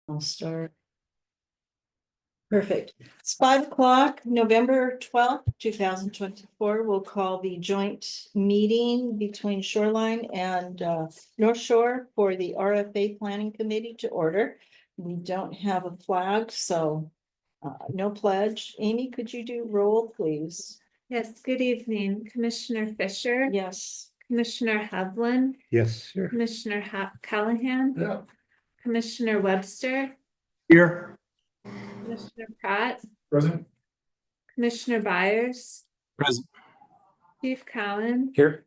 I'll start. Perfect. It's 5 o'clock, November 12th, 2024. We'll call the joint meeting between Shoreline and North Shore for the RFA Planning Committee to order. We don't have a flag, so no pledge. Amy, could you do roll, please? Yes, good evening, Commissioner Fisher. Yes. Commissioner Havlin. Yes, sir. Commissioner Callahan. Yeah. Commissioner Webster. Here. Commissioner Pratt. Present. Commissioner Byers. Present. Chief Cowan. Here.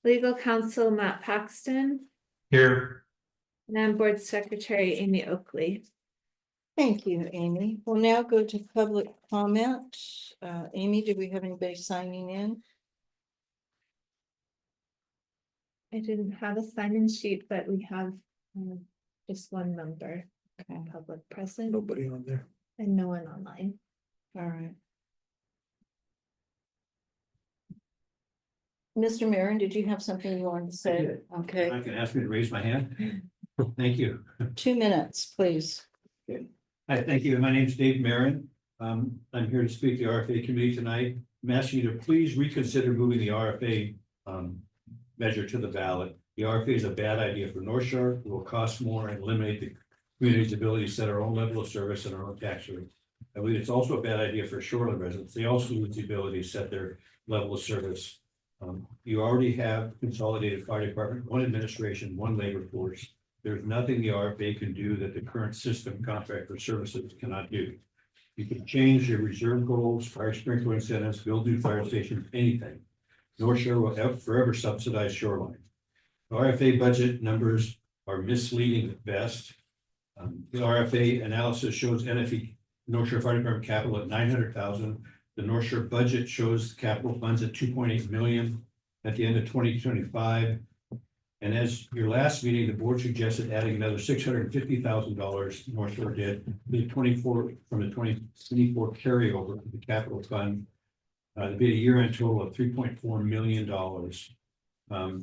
Legal Counsel Matt Paxton. Here. And I'm Board Secretary Amy Oakley. Thank you, Amy. We'll now go to public comment. Amy, do we have anybody signing in? I didn't have a sign-in sheet, but we have just one member, Okay, public present, Nobody on there. and no one online. all right. Mr. Marin, did you have something you wanted to say? did. Okay, I can ask me to raise my hand. Thank you. 2 minutes, please. Hi, thank you. My name is Dave Marin. I'm here to speak to the RFA committee tonight. I'm asking you to please reconsider moving the RFA measure to the ballot. The RFA is a bad idea for North Shore. It will cost more and eliminate the community's ability to set our own level of service and our own tax rate. I believe it's also a bad idea for shoreline residents. They also lose the ability to set their level of service. You already have consolidated fire department, one administration, one labor force. There's nothing the RFA can do that the current system contract for services cannot do. You can change your reserve goals, fire sprinkler incentives, build new fire stations, anything. North Shore will forever subsidize shoreline. The RFA budget numbers are misleading at best. The RFA analysis shows NFE, North Shore Fire Department capital at 900,000. The North Shore budget shows capital funds at 2.8 million at the end of 2025. And as your last meeting, the board suggested adding another $650,000. North Shore did the 24 from the 2024 carryover to the capital fund. To be a year-end total of $3.4 million.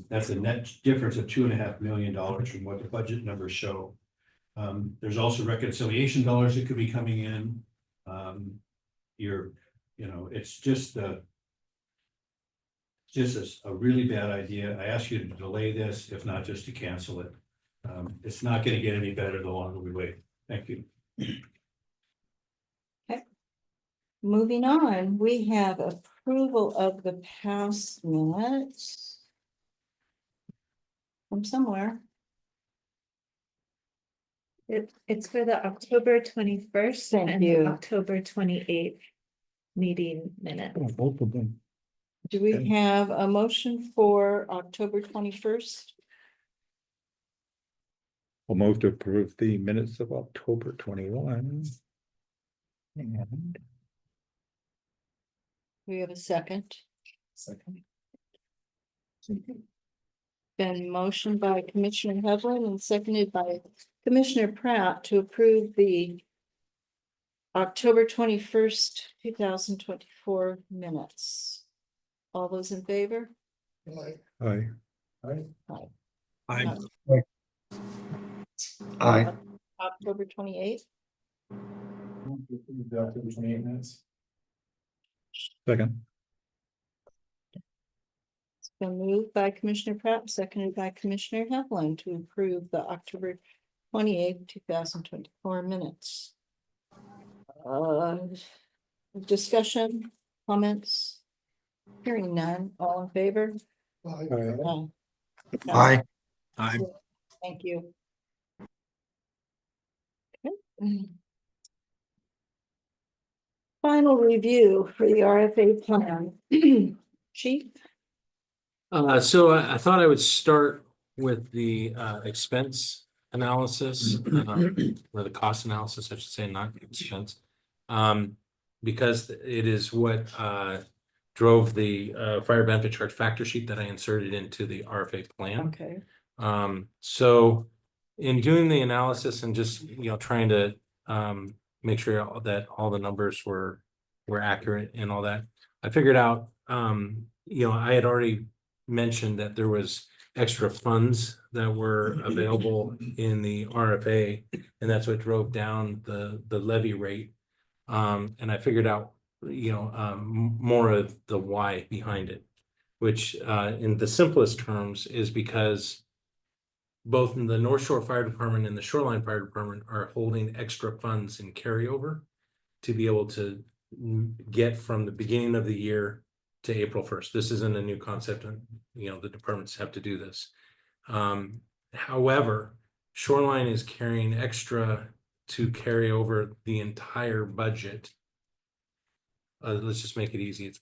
That's a net difference of $2.5 million from what the budget numbers show. There's also reconciliation dollars that could be coming in. It's just a really bad idea. I ask you to delay this, if not just to cancel it. It's not going to get any better the longer we wait. Thank you. Moving on, we have approval of the past minutes from somewhere. It's for the October 21st Thank and you. the October 28th meeting minutes. Both of them. Do we Okay. have a motion for October 21st? We'll move to approve the minutes of October 21. And We have a second. second. Been motioned by Commissioner Havlin and seconded by Commissioner Pratt to approve the October 21st, 2024 minutes. All those in favor? Aye. Aye. Aye. October 28th. October 28 minutes. Second. It's been moved by Commissioner Pratt, seconded by Commissioner Havlin to approve the October 28th, 2024 minutes. Discussion, comments? Hearing none, all in favor? Aye. Aye. Aye. Thank you. Okay. Final review for the RFA plan. Chief? So I thought I would start with the expense analysis, or the cost analysis, I should say, not expense. Because it is what drove the fire benefit charge factor sheet that I inserted into the RFA plan. Okay. So in doing the analysis and just, trying to make sure that all the numbers were accurate and all that, I figured out, I had already mentioned that there was extra funds that were available in the RFA, and that's what drove down the levy rate. And I figured out, more of the why behind it, which, in the simplest terms, is because both the North Shore Fire Department and the Shoreline Fire Department are holding extra funds in carryover to be able to get from the beginning of the year to April 1st. This isn't a new concept, and the departments have to do this. However, Shoreline is carrying extra to carry over the entire budget. Let's just make it easy. It's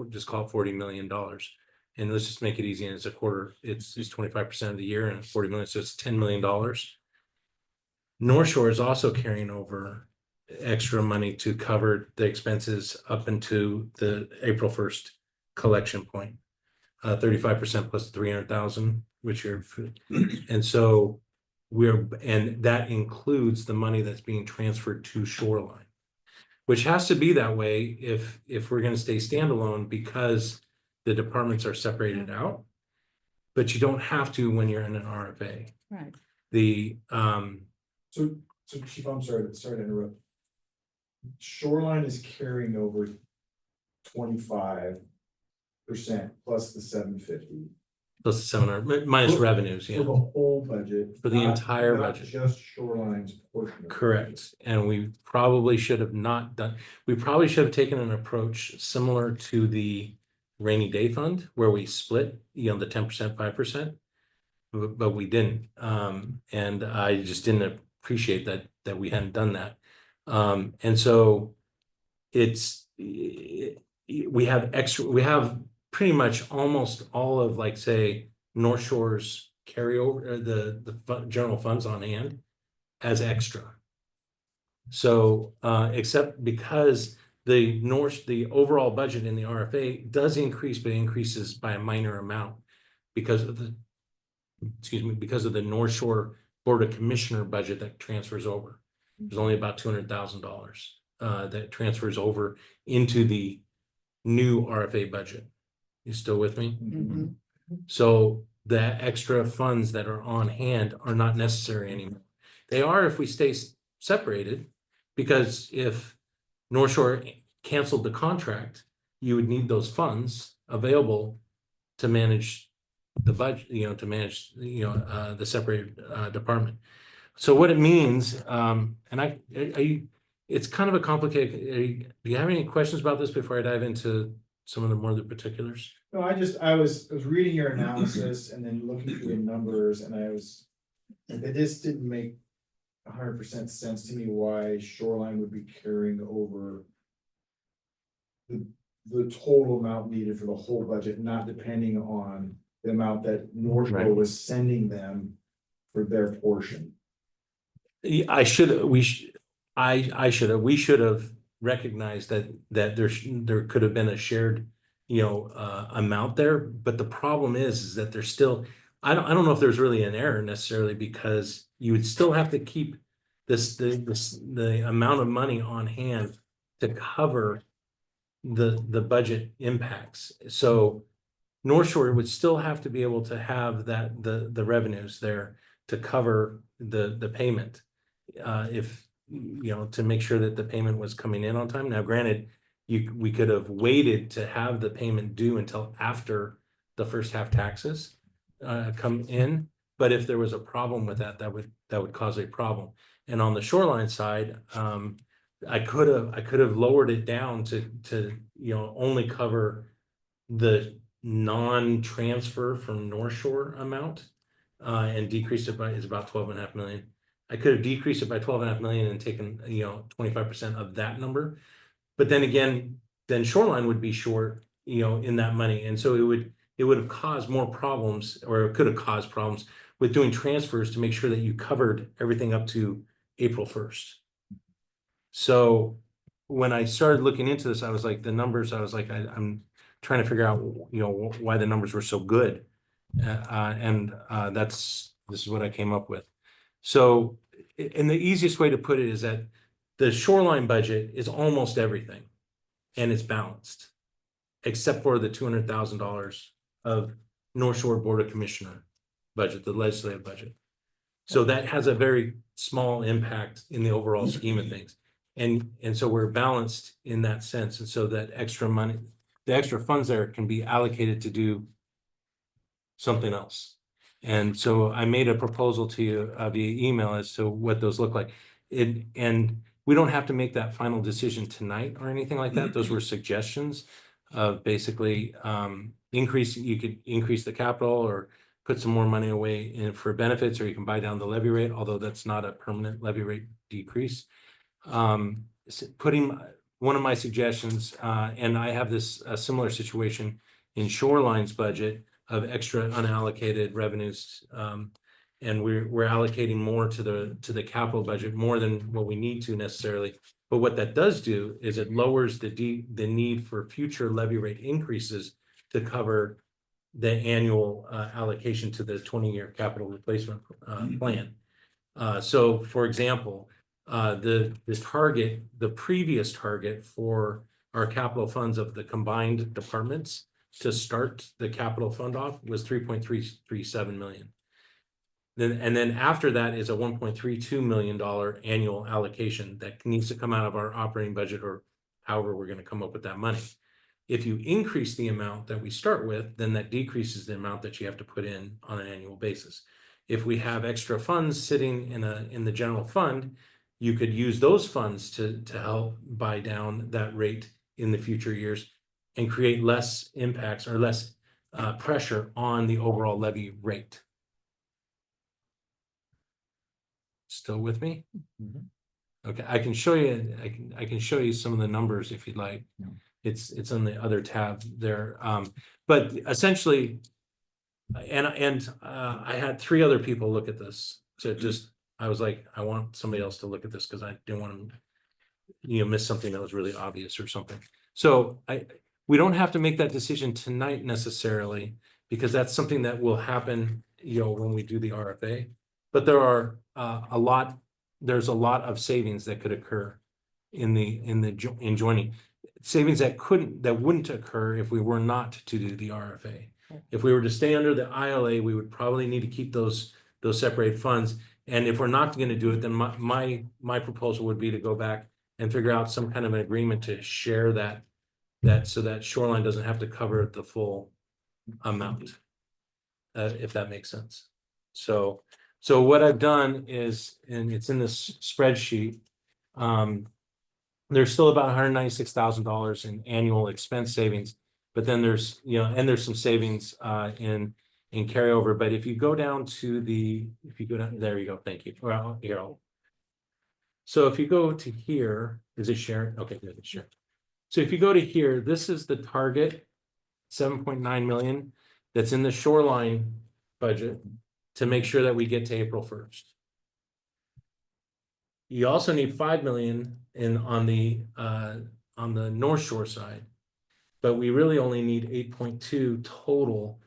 just call it $40 million. And let's just make it easy. And it's a quarter, it's 25% of the year and it's 40 million. So it's $10 million. North Shore is also carrying over extra money to cover the expenses up into the April 1st collection point. 35% plus 300,000, which are, and so and that includes the money that's being transferred to Shoreline, which has to be that way if we're going to stay standalone, because the departments are separated out, but you don't have to when you're in an RFA. Right. So Chief, I'm sorry to interrupt. Shoreline is carrying over 25% plus the 750 Plus the 700 minus revenues, for yeah, the whole budget. For the not- entire not budget. Just Shoreline's portion. of it. correct. And we probably should have not done, we probably should have taken an approach similar to the rainy day fund where we split, the 10%, 5%, but we didn't. And I just didn't appreciate that we hadn't done that. And so we have pretty much almost all of, like, say, North Shore's carryover, the general funds on hand as extra. So, except because the overall budget in the RFA does increase, but it increases by a minor amount because of the North Shore Board of Commissioner budget that transfers over. There's only about $200,000 that transfers over into the new RFA budget. You still with me? Mm-hmm. So the extra funds that are on hand are not necessary anymore. They are if we stay separated, because if North Shore canceled the contract, you would need those funds available to manage the budget, to manage, the separated department. So what it means, and it's kind of a complicated, do you have any questions about this before I dive into some of the more of the particulars? No, I was reading your analysis and then looking through the numbers, and this didn't make 100% sense to me why Shoreline would be carrying over the total amount needed for the whole budget, not depending on the amount that North Shore Right. was sending them for their portion. We should have recognized that there could have been a shared, amount there, but the problem is that there's still, I don't know if there's really an error necessarily, because you would still have to keep the amount of money on hand to cover the budget impacts. So North Shore would still have to be able to have the revenues there to cover the payment. If, to make sure that the payment was coming in on time. Now, granted, we could have waited to have the payment due until after the first half taxes come in. But if there was a problem with that would cause a problem. And on the Shoreline side, I could have lowered it down to only cover the non-transfer from North Shore amount, and decreased it by, it's about 12.5 million. I could have decreased it by 12.5 million and taken 25% of that number. But then again, Shoreline would be short, in that money. And so it would have caused more problems, or it could have caused problems with doing transfers to make sure that you covered everything up to April 1st. So when I started looking into this, I was like, I'm trying to figure out, why the numbers were so good. This is what I came up with. So, and the easiest way to put it is that the Shoreline budget is almost everything, and it's balanced, except for the $200,000 of North Shore Board of Commissioner budget, the legislative budget. So that has a very small impact in the overall scheme of things. And so we're balanced in that sense. And so that extra money, the extra funds there can be allocated to do something else. And so I made a proposal to you via email as to what those look like. And we don't have to make that final decision tonight or anything like that. Those were suggestions of basically you could increase the capital or put some more money away in for benefits, or you can buy down the levy rate, although that's not a permanent levy rate decrease. Putting one of my suggestions, and I have this a similar situation in Shoreline's budget of extra unallocated revenues. And we're allocating more to the capital budget, more than what we need to necessarily. But what that does do is it lowers the need for future levy rate increases to cover the annual allocation to the 20-year capital replacement plan. So for example, the previous target for our capital funds of the combined departments to start the capital fund off was 3.337 million. Then after that is a $1.32 million annual allocation that needs to come out of our operating budget, or however we're going to come up with that money. If you increase the amount that we start with, then that decreases the amount that you have to put in on an annual basis. If we have extra funds sitting in the general fund, you could use those funds to help buy down that rate in the future years and create less impacts or less pressure on the overall levy rate. Still with me? Okay, I can show you. I can show you some of the numbers if you'd like. Yeah. It's on the other tab there. But essentially, and I had 3 other people look at this to just. I was like, I want somebody else to look at this because I didn't want to, miss something that was really obvious or something. So we don't have to make that decision tonight necessarily, because that's something that will happen, when we do the RFA. But there are there's a lot of savings that could occur in joining, savings that wouldn't occur if we were not to do the RFA. If we were to stay under the ILA, we would probably need to keep those separated funds. And if we're not going to do it, then my proposal would be to go back and figure out some kind of an agreement to share that so that Shoreline doesn't have to cover the full amount, if that makes sense. So what I've done is, and it's in this spreadsheet, there's still about $196,000 in annual expense savings, but then there's, and there's some savings in carryover. But if you go down there you go, thank you. Well, here, so if you go to here, is it sharing? Okay, good, it's sharing. So if you go to here, this is the target, 7.9 million that's in the Shoreline budget to make sure that we get to April 1st. You also need 5 million on the North Shore side, but we really only need 8.2 total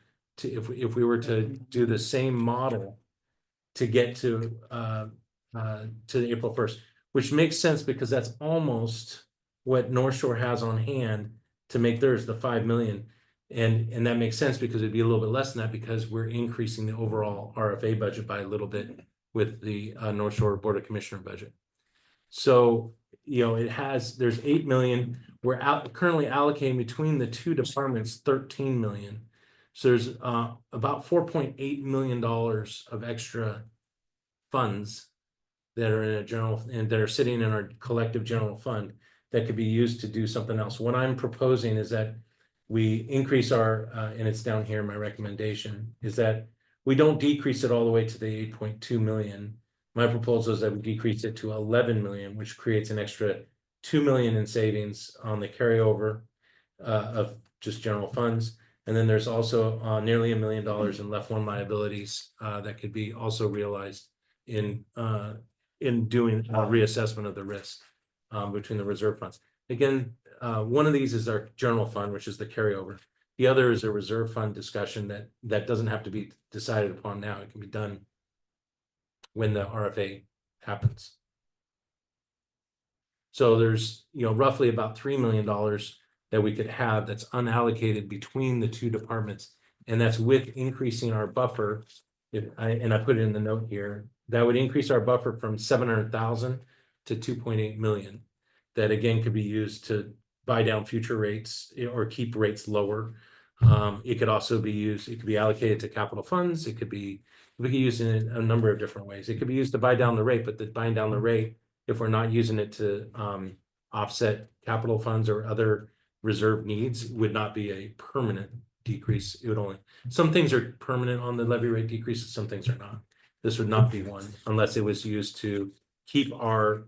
if we were to do the same model to get to the April 1st, which makes sense because that's almost what North Shore has on hand to make theirs the 5 million. And that makes sense because it'd be a little bit less than that because we're increasing the overall RFA budget by a little bit with the North Shore Board of Commissioner budget. So, there's 8 million. We're currently allocating between the 2 departments 13 million. So there's about $4.8 million of extra funds that are in a general and that are sitting in our collective general fund that could be used to do something else. What I'm proposing is that we increase our, and it's down here, my recommendation is that we don't decrease it all the way to the 8.2 million. My proposal is that we decrease it to 11 million, which creates an extra 2 million in savings on the carryover of just general funds. And then there's also nearly $1 million in left one liabilities that could be also realized in doing a reassessment of the risk between the reserve funds. Again, one of these is our general fund, which is the carryover. The other is a reserve fund discussion that doesn't have to be decided upon now. It can be done when the RFA happens. So there's roughly about $3 million that we could have that's unallocated between the 2 departments, And that's with increasing our buffer. And I put it in the note here, that would increase our buffer from 700,000 to 2.8 million. That again could be used to buy down future rates or keep rates lower. It could also be used, it could be allocated to capital funds. It could be, we could use it in a number of different ways. It could be used to buy down the rate, but the buying down the rate, if we're not using it to offset capital funds or other reserve needs, would not be a permanent decrease. It would only, some things are permanent on the levy rate decreases, some things are not. This would not be one unless it was used to keep our,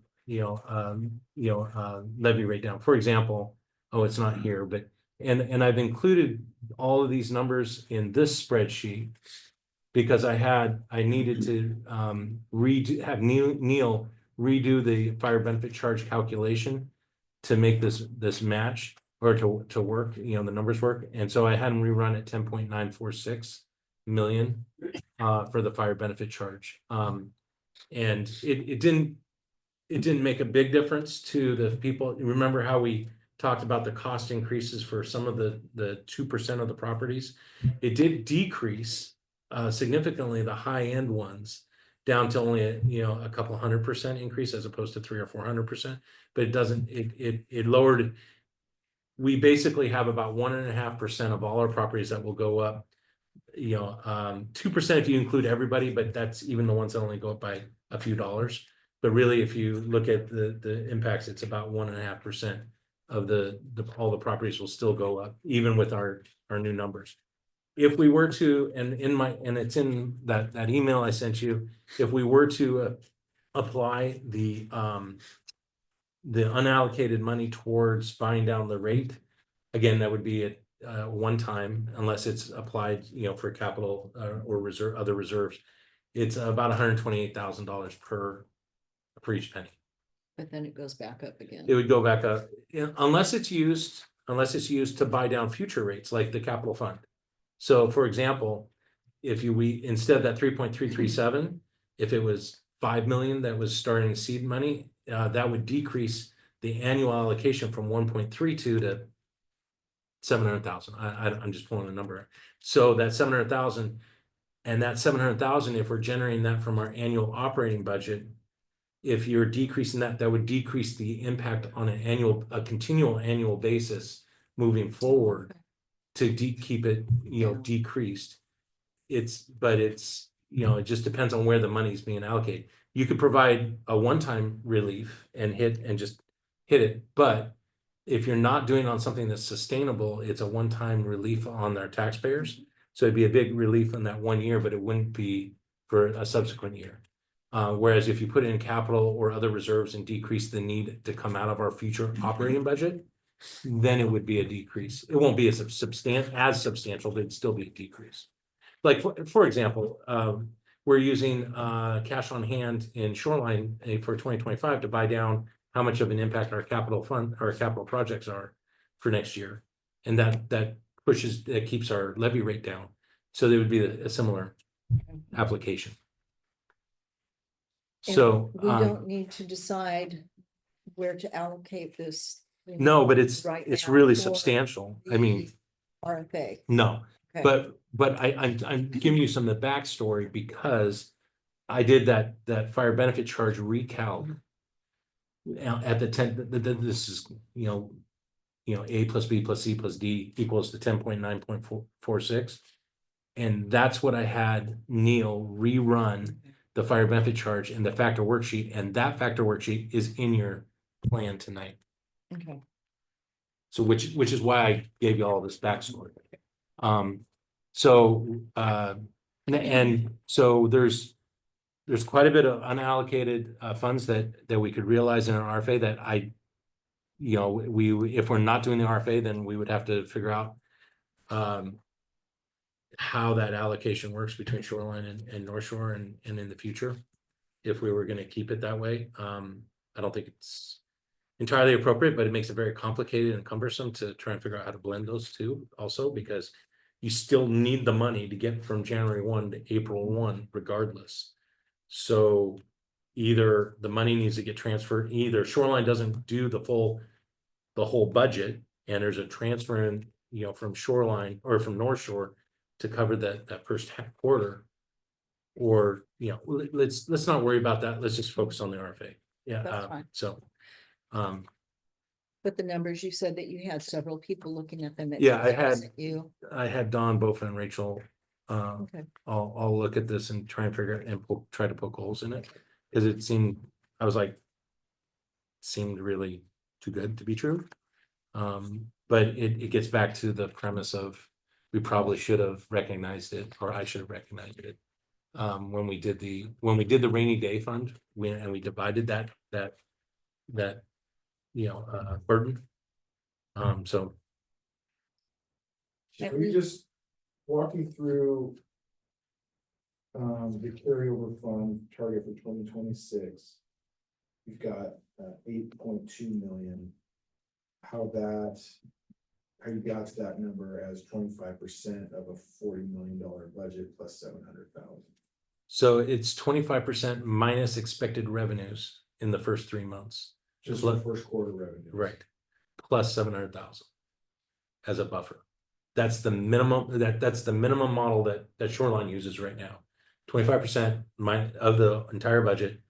levy rate down. For example, oh, it's not here, but, and I've included all of these numbers in this spreadsheet because I needed to have Neil redo the fire benefit charge calculation to make this match or to work, the numbers work. And so I had him rerun at 10.946 million for the fire benefit charge. And it didn't make a big difference to the people. Remember how we talked about the cost increases for some of the 2% of the properties? It did decrease significantly the high end ones down to only a couple 100% increase as opposed to 300 or 400%. But it doesn't. It lowered. We basically have about 1.5% of all our properties that will go up. 2% if you include everybody, but that's even the ones that only go up by a few dollars. But really, if you look at the impacts, it's about 1.5% of all the properties will still go up, even with our new numbers. If we were to, and it's in that email I sent you, if we were to apply the unallocated money towards buying down the rate, again, that would be at one time, unless it's applied, for capital or other reserves. It's about $128,000 per each penny. But then it goes back up again. It would go back up, unless it's used to buy down future rates, like the capital fund. So for example, if we instead of that 3.337, if it was 5 million that was starting seed money, that would decrease the annual allocation from 1.32 to 700,000. I'm just pulling a number. So that 700,000, and that 700,000, if we're generating that from our annual operating budget, if you're decreasing that would decrease the impact on a continual annual basis moving forward to keep it, decreased. It just depends on where the money's being allocated. You could provide a one-time relief and just hit it, but if you're not doing on something that's sustainable, it's a one-time relief on their taxpayers. So it'd be a big relief in that 1 year, but it wouldn't be for a subsequent year. Whereas if you put in capital or other reserves and decrease the need to come out of our future operating budget, then it would be a decrease. It won't be as substantial, but it'd still be a decrease. Like for example, we're using cash on hand in Shoreline for 2025 to buy down how much of an impact our capital fund or capital projects are for next year, and that keeps our levy rate down. So there would be a similar application. And So we don't need to decide where to allocate this. no, but it's right now really for substantial. I the mean, RFA. no, Okay. but I'm giving you some of the backstory because I did that fire benefit charge recalc at the 10. This is A plus B plus C plus D equals to 10.9.46, and that's what I had Neil rerun the fire benefit charge and the factor worksheet, and that factor worksheet is in your plan tonight. Okay. So which is why I gave you all this backstory. And so there's quite a bit of unallocated funds that we could realize in our RFA that if we're not doing the RFA, then we would have to figure out how that allocation works between Shoreline and North Shore and in the future, if we were going to keep it that way. I don't think it's entirely appropriate, but it makes it very complicated and cumbersome to try and figure out how to blend those two also, because you still need the money to get from January 1 to April 1 regardless. So either the money needs to get transferred, either Shoreline doesn't do the whole budget, and there's a transfer in, from Shoreline or from North Shore to cover that first half quarter. Or, let's not worry about that. Let's just focus on the RFA. Yeah, That's fine. so, But the numbers, you said that you had several people looking at them. Yeah, I had- You, I had Don, Bofa, and Rachel. okay, I'll look at this and try and figure out and try to poke holes in it. Cause it seemed, I was like, seemed really too good to be true. But it gets back to the premise of, we probably should have recognized it, or I should have recognized it. When we did the rainy day fund, and we divided that burden. So, Can we just walk you through the carryover fund target for 2026? We've got 8.2 million. How you got to that number as 25% of a $40 million budget plus 700,000? so it's 25% minus expected revenues in the first 3 months. Just for the first quarter revenue. Right. Plus 700,000 as a buffer. That's the minimum, that's the minimum model that Shoreline uses right now. 25% of the entire budget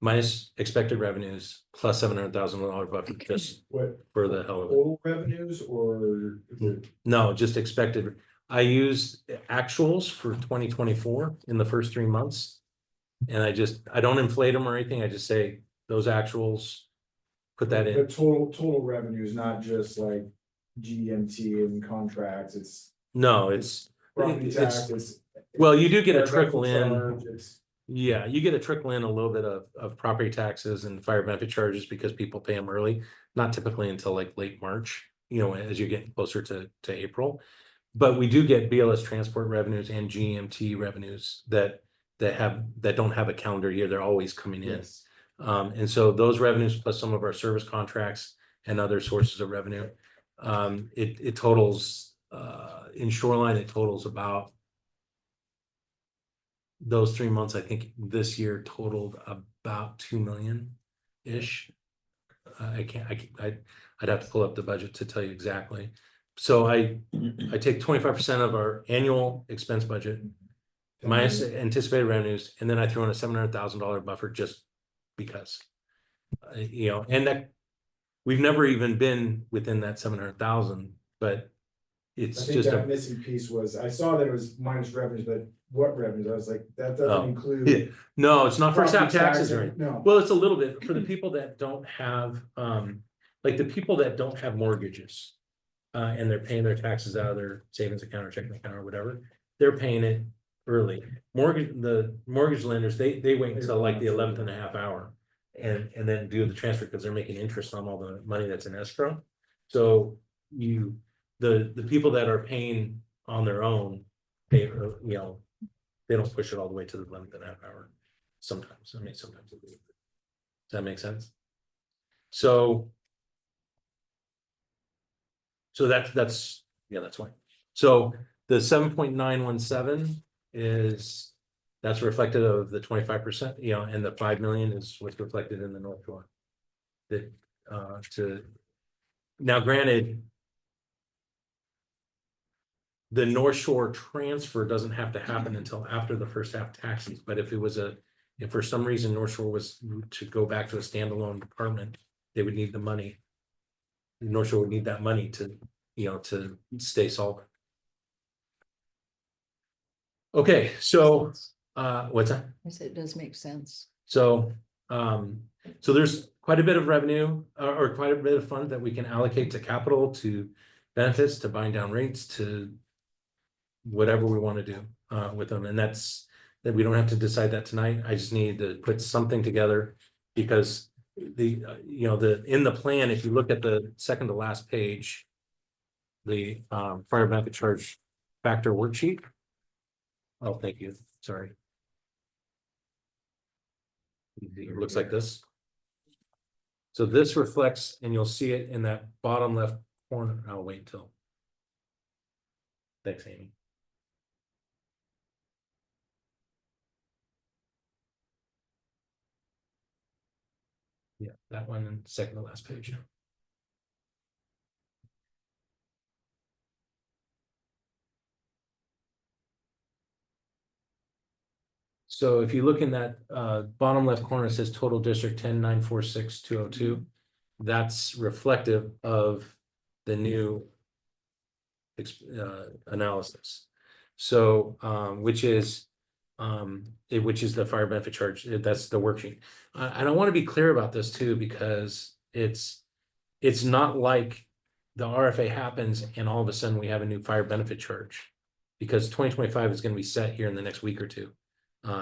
minus expected revenues plus $700,000 buffer just What, for the hell of it. total revenues or is it? No, just expected. I used actuals for 2024 in the first 3 months. And I don't inflate them or anything. I just say those actuals, put that The in. total revenue is not just like GMT and contracts, it's No, it's, property tax, it's. well, you do get a fair trickle benefit in. charge, it's- Yeah, you get a trickle in a little bit of property taxes and fire benefit charges because people pay them early, not typically until like late March, as you get closer to April. But we do get BLS transport revenues and GMT revenues that don't have a calendar year. They're always coming in. Yes. And so those revenues plus some of our service contracts and other sources of revenue, it totals, in Shoreline, it totals about, those 3 months, I think this year totaled about 2 million-ish. I'd have to pull up the budget to tell you exactly. So I take 25% of our annual expense budget minus anticipated revenues, and then I throw in a $700,000 buffer just because. And that we've never even been within that 700,000, but I it's think just that missing piece was, I saw that it was minus revenues, but what revenues? I was like, that Oh, doesn't include. yeah. No, it's not first half property taxes, tax, right? No. Well, it's a little bit for the people that don't have, like the people that don't have mortgages. And they're paying their taxes out of their savings account or checking account or whatever, they're paying it early. The mortgage lenders, they wait until like the 11th and a half hour. And then do the transfer because they're making interest on all the money that's in escrow. So the people that are paying on their own, they don't push it all the way to the 11th and a half hour. Sometimes, sometimes they do. Does that make sense? So that's why. So the 7.917 that's reflected of the 25%, and the 5 million is what's reflected in the North Shore. Now granted, the North Shore transfer doesn't have to happen until after the first half taxes, but if for some reason North Shore was to go back to a standalone department, they would need the money. North Shore would need that money to stay solvent. Okay, so, what's that? I said it does make sense. So there's quite a bit of revenue or quite a bit of fund that we can allocate to capital, to benefits, to buying down rates, to whatever we want to do with them. And that we don't have to decide that tonight. I just need to put something together because in the plan, if you look at the second to last page, the fire benefit charge factor worksheet. Oh, thank you. Sorry. It looks like this. So this reflects, and you'll see it in that bottom left corner. I'll wait until. Thanks, Amy. Yeah, that one and second to last page. So if you look in that bottom left corner, it says total district 10,946,202. That's reflective of the new analysis. So which is the fire benefit charge. That's the worksheet. And I want to be clear about this too, because it's not like the RFA happens and all of a sudden we have a new fire benefit charge. Because 2025 is going to be set here in the next week or two.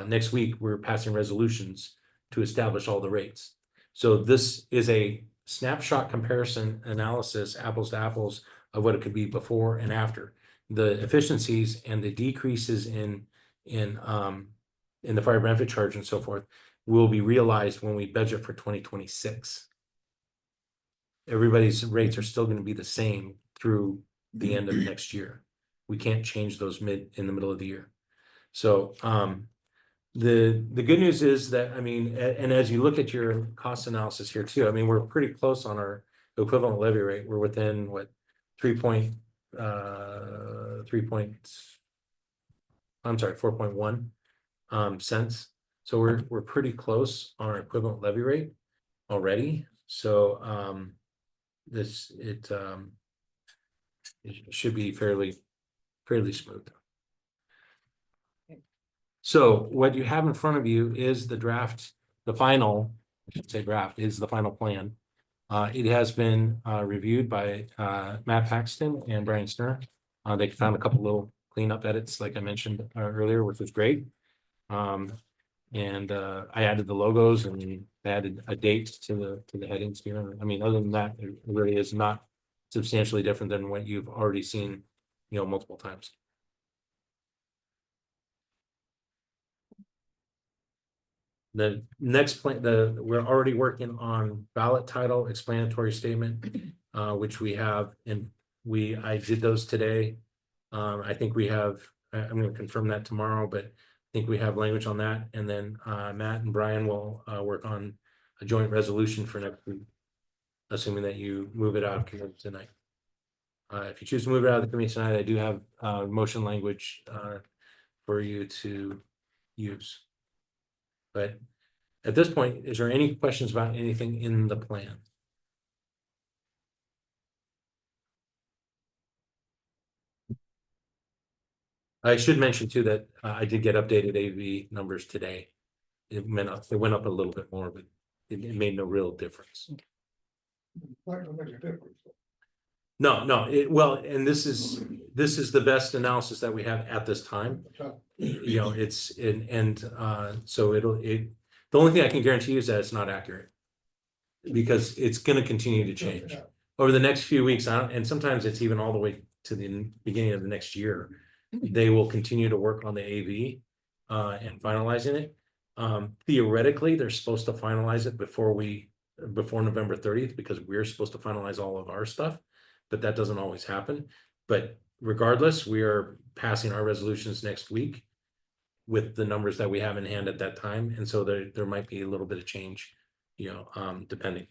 Next week, we're passing resolutions to establish all the rates. So this is a snapshot comparison analysis, apples to apples, of what it could be before and after. The efficiencies and the decreases in the fire benefit charge and so forth will be realized when we budget for 2026. Everybody's rates are still going to be the same through the end of next year. We can't change those in the middle of the year. So the good news is that, I mean, and as you look at your cost analysis here too, I mean, we're pretty close on our equivalent levy rate. We're within what 4.1 cents. So we're pretty close on our equivalent levy rate already. So it should be fairly smooth. So what you have in front of you is the draft, the final, I should say draft, is the final plan. It has been reviewed by Matt Paxton and Brian Stern. They found a couple little cleanup edits, like I mentioned earlier, which was great. I added the logos and added a date to the headings here. I mean, other than that, it really is not substantially different than what you've already seen, multiple times. The next plan, we're already working on ballot title, explanatory statement, which we have, and I did those today. I think we have, I'm going to confirm that tomorrow, but I think we have language on that. And then Matt and Brian will work on a joint resolution for next week, assuming that you move it out of committee tonight. If you choose to move it out of the committee tonight, I do have motion language for you to use. But at this point, is there any questions about anything in the plan? I should mention too that I did get updated AV numbers today. It went up a little bit more, but it made no real difference. No, well, and this is the best analysis that we have at this time. So the only thing I can guarantee you is that it's not accurate, because it's going to continue to change over the next few weeks. And sometimes it's even all the way to the beginning of the next year. They will continue to work on the AV and finalizing it. Theoretically, they're supposed to finalize it before November 30th, because we're supposed to finalize all of our stuff, but that doesn't always happen. But regardless, we are passing our resolutions next week with the numbers that we have in hand at that time. And so there might be a little bit of change, depending.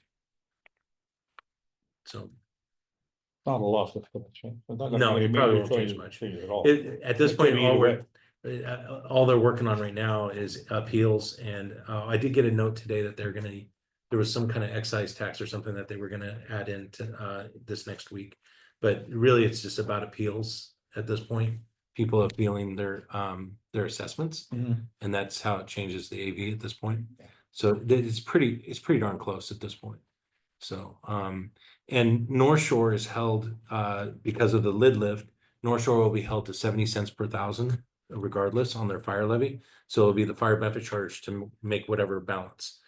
So. Not a lot of change. No, it probably won't change much. At all. At this point, Either all they're working on right now is appeals. And I did get a note today that there was some kind of excise tax or something that they were gonna add into this next week. But really, it's just about appeals at this point. People appealing their assessments, and that's how it changes the AV at this point. So it's pretty darn close at this point. So and North Shore is held because of the lid lift. North Shore will be held to 70 cents per thousand regardless on their fire levy. So it'll be the fire benefit charge to make whatever balance.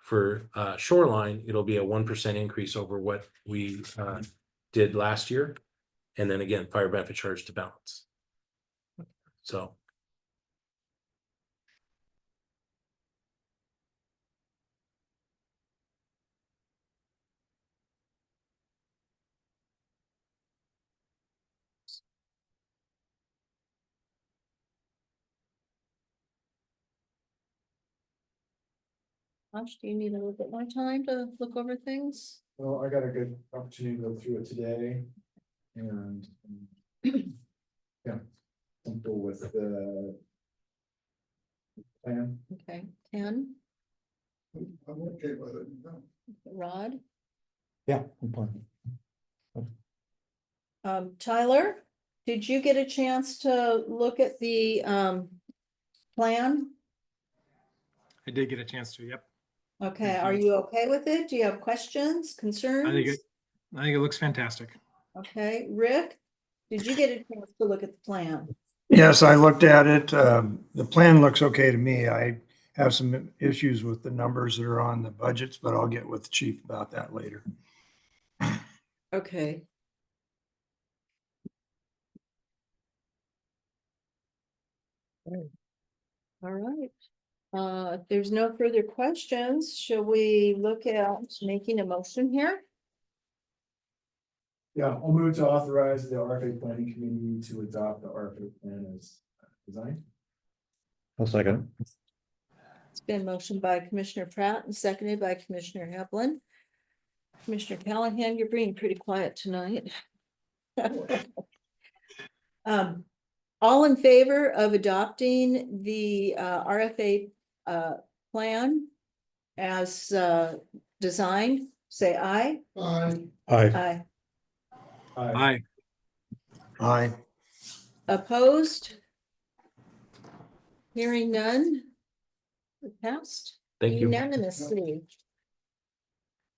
For Shoreline, it'll be a 1% increase over what we did last year, and then again fire benefit charge to balance. So. Josh, do you need a little bit more time to look over things? Well, I got a good opportunity to go through it today, and yeah, simple with the plan. Okay, Ken, I'm okay with it. Rod, Yeah. I'm fine. Tyler, did you get a chance to look at the plan? I did get a chance to, yep. Okay, Thank are you. you okay with it? Do you have questions, concerns? I think it looks fantastic. Okay, Rick, did you get a chance to look at the plan? Yes, I looked at it. The plan looks okay to me. I have some issues with the numbers that are on the budgets, but I'll get with the chief about that later. Okay. All right. If there's no further questions, shall we look at making a motion here? Yeah, I'll move to authorize the RFA planning committee to adopt the RFA plan as designed. I'll second. It's been motioned by Commissioner Pratt and seconded by Commissioner Heblin. Commissioner Callahan, you're being pretty quiet tonight. All in favor of adopting the RFA plan as designed, say aye. Aye. Aye. Aye. Aye. Aye. Opposed? Hearing none? Passed Thank you. unanimously.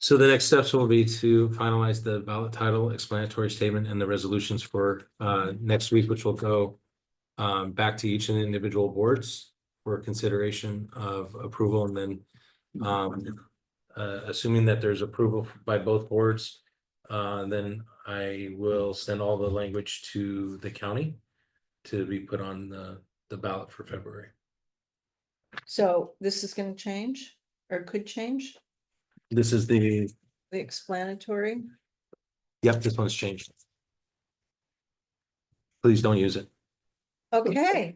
So the next steps will be to finalize the ballot title, explanatory statement, and the resolutions for next week, which will go back to each of the individual boards for consideration of approval, and then assuming that there's approval by both boards, then I will send all the language to the county to be put on the ballot for February. So this is gonna change or could change This is the, the explanatory. yep, this one's changed. Please don't use it. Okay,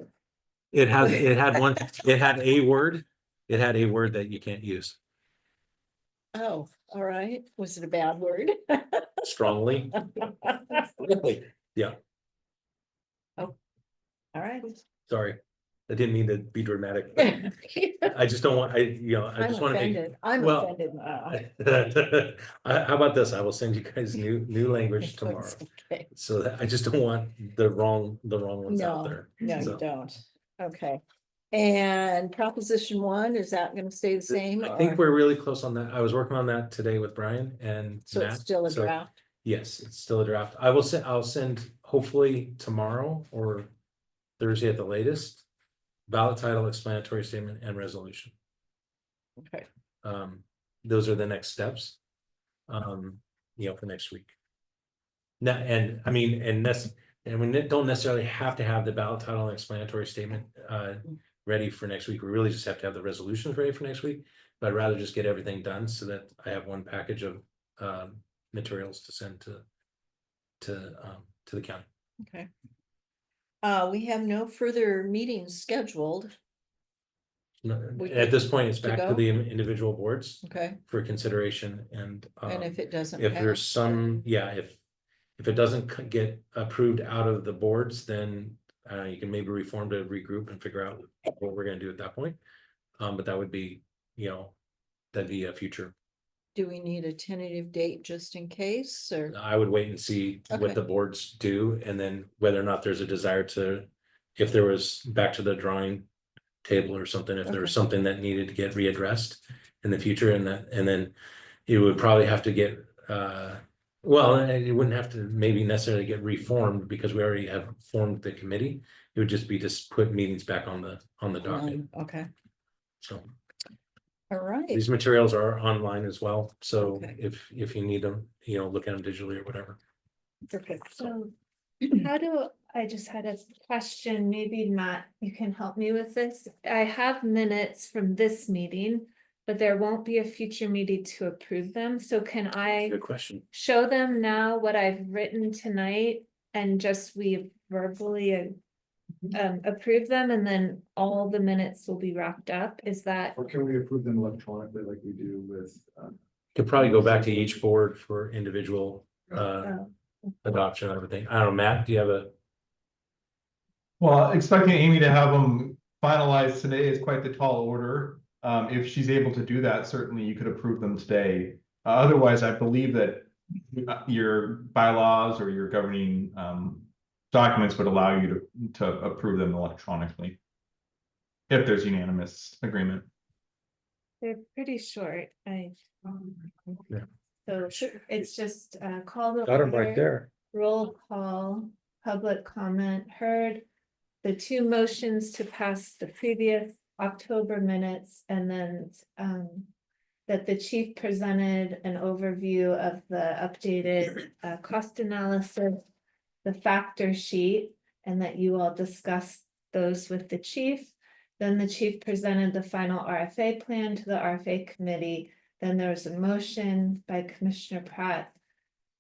It had a word that you can't use oh, all right. Was it a bad word? strongly. Really? Yeah, All right. sorry. I didn't mean to be dramatic. I just don't want, I I'm just want to make. offended. I'm well, offended now. How about this? I will send you guys new language tomorrow. Okay. So that I just don't want the wrong ones out No, there. no, you So, don't. Okay. And proposition one, is that gonna stay the same? I think or- we're really close on that. I was working on that today with Brian and So it's Matt. still a So, draft? yes, it's still a draft. I'll send hopefully tomorrow or Thursday at the latest. Ballot title, explanatory statement, and resolution. Okay. Those are the next steps. For next week. Now, and I mean, and we don't necessarily have to have the ballot title and explanatory statement ready for next week. We really just have to have the resolutions ready for next week. But I'd rather just get everything done so that I have one package of materials to send to the county. Okay. We have no further meetings scheduled. We At this point, it's to back go? to the individual boards Okay, for consideration and. and if it doesn't. If there's pass, some, yeah, if it doesn't get approved out of the boards, then you can maybe reform to regroup and figure out what we're gonna do at that point. But that would be, that'd be a future. Do we need a tentative date just in case, or? I would wait and see Okay. what the boards do, and then whether or not there's a desire to, if there was back to the drawing table or something, if there was Okay. something that needed to get readdressed in the future, and then it would probably have to get, well, it wouldn't have to maybe necessarily get reformed because we already have formed the committee. It would just be put meetings back on the docket. Okay, So all right. these materials are online as well. So Okay. if you need them, look at them digitally or whatever. Perfect. So how do, I just had a question, maybe Matt, you can help me with this. I have minutes from this meeting, but there won't be a future meeting to approve them. So can I Good question. show them now what I've written tonight and just we verbally approve them and then all the minutes will be wrapped up? Is that? Or can we approve them electronically like we do with? Could probably go back to each board for individual Oh. adoption and everything. I don't know, Matt, do you have a? Well, expecting Amy to have them finalized today is quite the tall order. If she's able to do that, certainly you could approve them today. Otherwise, I believe that your bylaws or your governing documents would allow you to approve them electronically. If there's unanimous agreement. They're pretty short. Yeah. So it's just call the. Got them right order, there. Roll call, public comment heard. The two motions to pass the previous October minutes and then that the chief presented an overview of the updated cost analysis, the factor sheet, and that you all discussed those with the chief. Then the chief presented the final RFA plan to the RFA committee. Then there was a motion by Commissioner Pratt,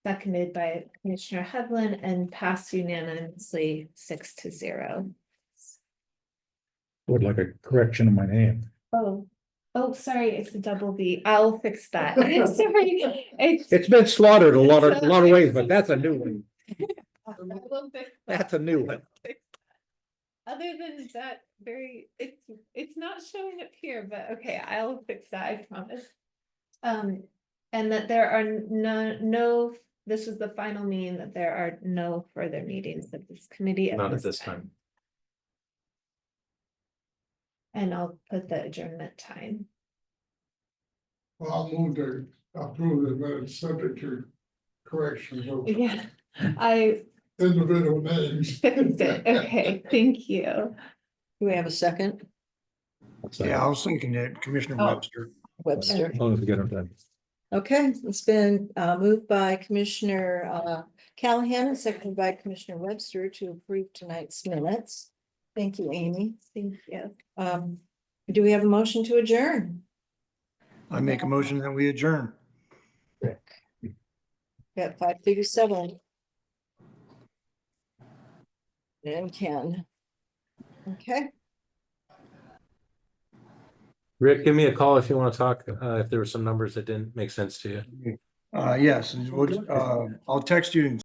seconded by Commissioner Headland, and passed unanimously 6-0. Would like a correction of my name. Oh, sorry, it's a double B. I'll fix that. Sorry. It's been slaughtered a lot of ways, but that's a new one. I will fix that. That's a new one. Other than that, it's not showing up here, but okay, I'll fix that, I promise. And that there are no, this was the final meeting, that there are no further meetings of this committee. Not at this time. And I'll put the adjournment time. Well, I'll move to approve the minutes subject to corrections of Yeah, I individual names. fixed it. Okay, thank you. Do we have a second? Yeah, I was thinking that Commissioner Oh. Webster. Webster. As long as we get them done. Okay, it's been moved by Commissioner Callahan and seconded by Commissioner Webster to approve tonight's minutes. Thank you, Amy. Thank you. Do we have a motion to adjourn? I make a motion that we adjourn. Got 5:37. And Ken. Okay, Rick, give me a call if you want to talk, if there were some numbers that didn't make sense to you. Yes, and I'll text you and